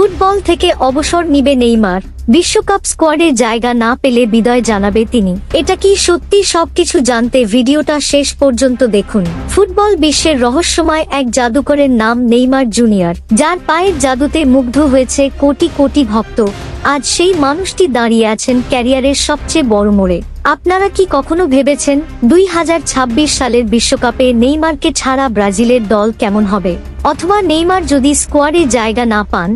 Football থেকে অবসর নিবে নেইমার, বিশ্বকাপ স্কোয়াডে জায়গা না পেলে বিদায় জানাবে তিনি। এটা কি সত্যি? সবকিছু জানতে ভিডিওটা শেষ পর্যন্ত দেখুন। ফুটবল বিশ্বের রহস্যময় এক জাদুকরের নাম নেইমার জুনিয়র, যার পায়ের জাদুতে মুগ্ধ হয়েছে কোটি কোটি ভক্ত। আজ সেই মানুষটি দাঁড়িয়ে আছেন ক্যারিয়ারের সবচেয়ে বড় মোড়ে। আপনারা কি কখনো ভেবেছেন 2026 সালের বিশ্বকাপে নেইমারকে ছাড়া ব্রাজিলের দল কেমন হবে? অথবা নেইমার যদি স্কোয়াডে জায়গা না পান,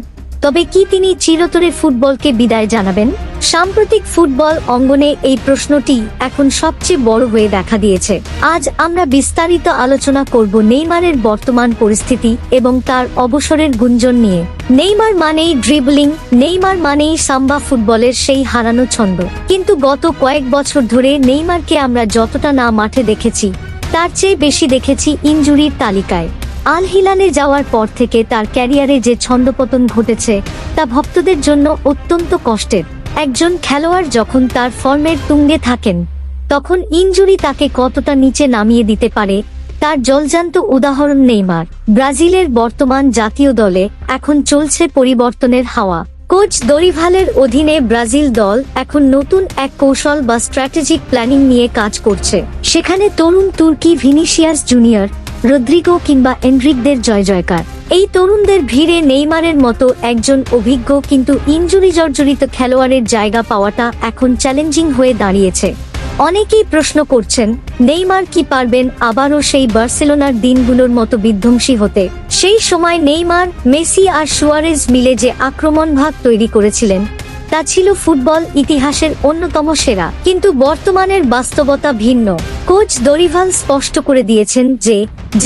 তবে কি তিনি চিরতরে ফুটবলকে বিদায় জানাবেন? সাম্প্রতিক ফুটবল অঙ্গনে এই প্রশ্নটি এখন সবচেয়ে বড় হয়ে দেখা দিয়েছে। আজ আমরা বিস্তারিত আলোচনা করব নেইমারের বর্তমান পরিস্থিতি এবং তার অবসরের গুঞ্জন নিয়ে। নেইমার মানেই ড্রিবলিং, নেইমার মানেই সাম্বা, ফুটবলের সেই হারানো ছন্দ। কিন্তু গত কয়েক বছর ধরে নেইমারকে আমরা যতটা না মাঠে দেখেছি, তার চেয়ে বেশি দেখেছি ইনজুরির তালিকায়। আল হিলালে যাওয়ার পর থেকে তার ক্যারিয়ারে যে ছন্দপতন ঘটেছে, তা ভক্তদের জন্য অত্যন্ত কষ্টের। একজন খেলোয়াড় যখন তার ফর্মের তুঙ্গে থাকেন, তখন ইনজুরি তাকে কতটা নিচে নামিয়ে দিতে পারে, তার জলজান্ত উদাহরণ নেইমার। ব্রাজিলের বর্তমান জাতীয় দলে এখন চলছে পরিবর্তনের হাওয়া। কোচ দরিভালের অধীনে ব্রাজিল দল এখন নতুন এক কৌশল বা স্ট্র্যাটেজিক প্ল্যানিং নিয়ে কাজ করছে। সেখানে তরুণ তুর্কি ভিনিসিয়াস জুনিয়র, রদ্রিগো কিংবা এনরিকদের জয় জয়কার। এই তরুণদের ভিড়ে নেইমারের মতো একজন অভিজ্ঞ কিন্তু ইনজুরি জর্জরিত খেলোয়াড়ের জায়গা পাওয়াটা এখন চ্যালেঞ্জিং হয়ে দাঁড়িয়েছে। অনেকেই প্রশ্ন করছেন, নেইমার কি পারবেন আবারও সেই বার্সেলোনার দিনগুলোর মতো বিধ্বংসী হতে? সেই সময় নেইমার, মেসি আর সুয়ারেজ মিলে যে আক্রমণ ভাগ তৈরি করেছিলেন, তা ছিল ফুটবল ইতিহাসের অন্যতম সেরা। কিন্তু বর্তমানের বাস্তবতা ভিন্ন। কোচ দরিভাল স্পষ্ট করে দিয়েছেন যে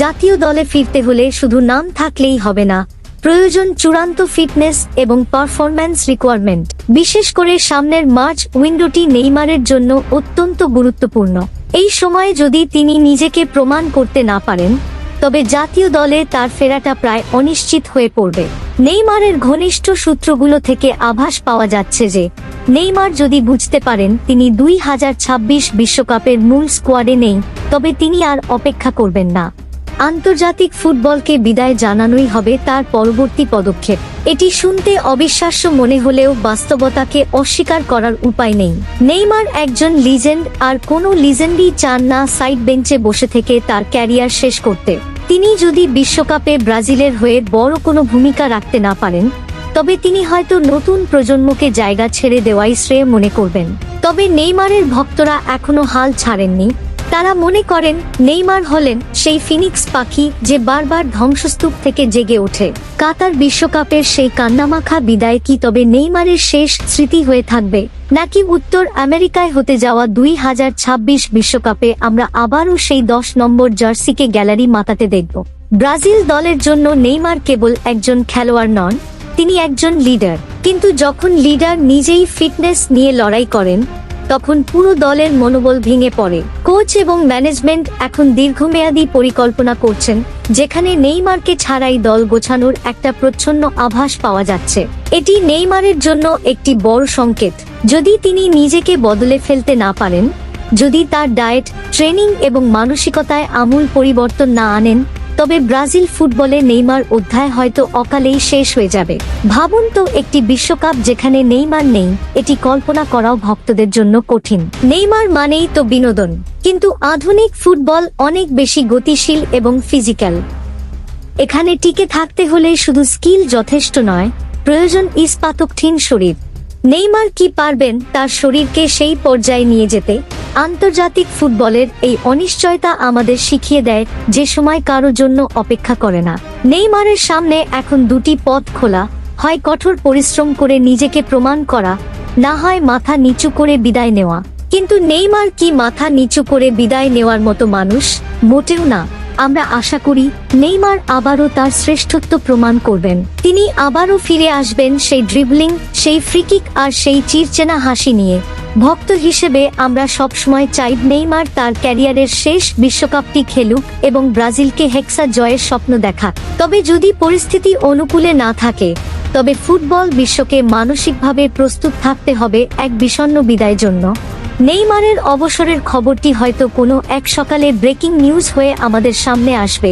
জাতীয় দলে ফিরতে হলে শুধু নাম থাকলেই হবে না, প্রয়োজন চূড়ান্ত ফিটনেস এবং পারফরম্যান্স রিকোয়ারমেন্ট। বিশেষ করে সামনের মার্চ উইন্ডোটি নেইমারের জন্য অত্যন্ত গুরুত্বপূর্ণ। এই সময়ে যদি তিনি নিজেকে প্রমাণ করতে না পারেন, তবে জাতীয় দলে তার ফেরাটা প্রায় অনিশ্চিত হয়ে পড়বে। নেইমারের ঘনিষ্ঠ সূত্রগুলো থেকে আভাস পাওয়া যাচ্ছে যে নেইমার যদি বুঝতে পারেন তিনি 2026 বিশ্বকাপের মূল স্কোয়াডে নেই, তবে তিনি আর অপেক্ষা করবেন না। আন্তর্জাতিক ফুটবলকে বিদায় জানানোই হবে তার পরবর্তী পদক্ষেপ। এটি শুনতে অবিশ্বাস্য মনে হলেও বাস্তবতাকে অস্বীকার করার উপায় নেই। নেইমার একজন লিজেন্ড, আর কোনো লিজেন্ডই চান না সাইড বেঞ্চে বসে থেকে তার ক্যারিয়ার শেষ করতে। তিনি যদি বিশ্বকাপে ব্রাজিলের হয়ে বড় কোনো ভূমিকা রাখতে না পারেন, তবে তিনি হয়তো নতুন প্রজন্মকে জায়গা ছেড়ে দেওয়াই শ্রেয় মনে করবেন। তবে নেইমারের ভক্তরা এখনো হাল ছাড়েননি। তারা মনে করেন নেইমার হলেন সেই ফিনিক্স পাখি যে বারবার ধ্বংসস্তূপ থেকে জেগে ওঠে। কাতার বিশ্বকাপের সেই কান্নামাখা বিদায় কি তবে নেইমারের শেষ স্মৃতি হয়ে থাকবে, নাকি উত্তর আমেরিকায় হতে যাওয়া 2026 বিশ্বকাপে আমরা আবারও সেই 10 নম্বর জার্সিকে গ্যালারি মাতাতে দেখব? ব্রাজিল দলের জন্য নেইমার কেবল একজন খেলোয়াড় নন, তিনি একজন লিডার। কিন্তু যখন লিডার নিজেই ফিটনেস নিয়ে লড়াই করেন, তখন পুরো দলের মনোবল ভেঙে পড়ে। কোচ এবং ম্যানেজমেন্ট এখন দীর্ঘমেয়াদী পরিকল্পনা করছেন, যেখানে নেইমারকে ছাড়াই দল গোছানোর একটা প্রচ্ছন্ন আভাস পাওয়া যাচ্ছে। এটি নেইমারের জন্য একটি বড় সংকেত। যদি তিনি নিজেকে বদলে ফেলতে না পারেন, যদি তার ডায়েট, ট্রেনিং এবং মানসিকতায় আমূল পরিবর্তন না আনেন, তবে ব্রাজিল ফুটবলে নেইমার অধ্যায় হয়তো অকালেই শেষ হয়ে যাবে। ভাবুন তো, একটি বিশ্বকাপ যেখানে নেইমার নেই, এটি কল্পনা করাও ভক্তদের জন্য কঠিন। নেইমার মানেই তো বিনোদন, কিন্তু আধুনিক ফুটবল অনেক বেশি গতিশীল এবং ফিজিক্যাল। এখানে টিকে থাকতে হলে শুধু স্কিল যথেষ্ট নয়, প্রয়োজন ইস্পাতকঠিন শরীর। নেইমার কি পারবেন তার শরীরকে সেই পর্যায়ে নিয়ে যেতে? আন্তর্জাতিক ফুটবলের এই অনিশ্চয়তা আমাদের শিখিয়ে দেয় যে সময় কারো জন্য অপেক্ষা করে না। নেইমারের সামনে এখন দুটি পথ খোলা, হয় কঠোর পরিশ্রম করে নিজেকে প্রমাণ করা, না হয় মাথা নিচু করে বিদায় নেওয়া। কিন্তু নেইমার কি মাথা নিচু করে বিদায় নেওয়ার মতো মানুষ? মোটেও না। আমরা আশা করি নেইমার আবারও তার শ্রেষ্ঠত্ব প্রমাণ করবেন। তিনি আবারও ফিরে আসবেন সেই ড্রিবলিং, সেই ফ্রিকিক আর সেই চিরচেনা হাসি নিয়ে। ভক্ত হিসেবে আমরা সবসময় চাই নেইমার তার ক্যারিয়ারের শেষ বিশ্বকাপটি খেলুক এবং ব্রাজিলকে হেক্সা জয়ের স্বপ্ন দেখাক। তবে যদি পরিস্থিতি অনুকূলে না থাকে, তবে ফুটবল বিশ্বকে মানসিকভাবে প্রস্তুত থাকতে হবে এক বিষণ্ণ বিদায়ের জন্য। নেইমারের অবসরের খবরটি হয়তো কোনো এক সকালে ব্রেকিং নিউজ হয়ে আমাদের সামনে আসবে,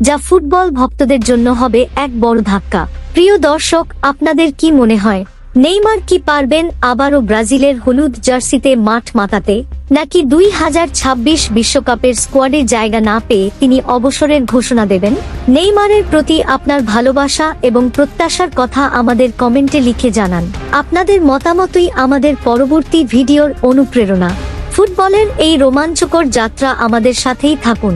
যা ফুটবল ভক্তদের জন্য হবে এক বড় ধাক্কা। প্রিয় দর্শক, আপনাদের কি মনে হয়, নেইমার কি পারবেন আবারও ব্রাজিলের হলুদ জার্সিতে মাঠ মাতাতে, নাকি 2026 বিশ্বকাপের স্কোয়াডে জায়গা না পেয়ে তিনি অবসরের ঘোষণা দেবেন? নেইমারের প্রতি আপনার ভালোবাসা এবং প্রত্যাশার কথা আমাদের কমেন্টে লিখে জানান। আপনাদের মতামতই আমাদের পরবর্তী ভিডিওর অনুপ্রেরণা। ফুটবলের এই রোমাঞ্চকর যাত্রা আমাদের সাথেই থাকুন।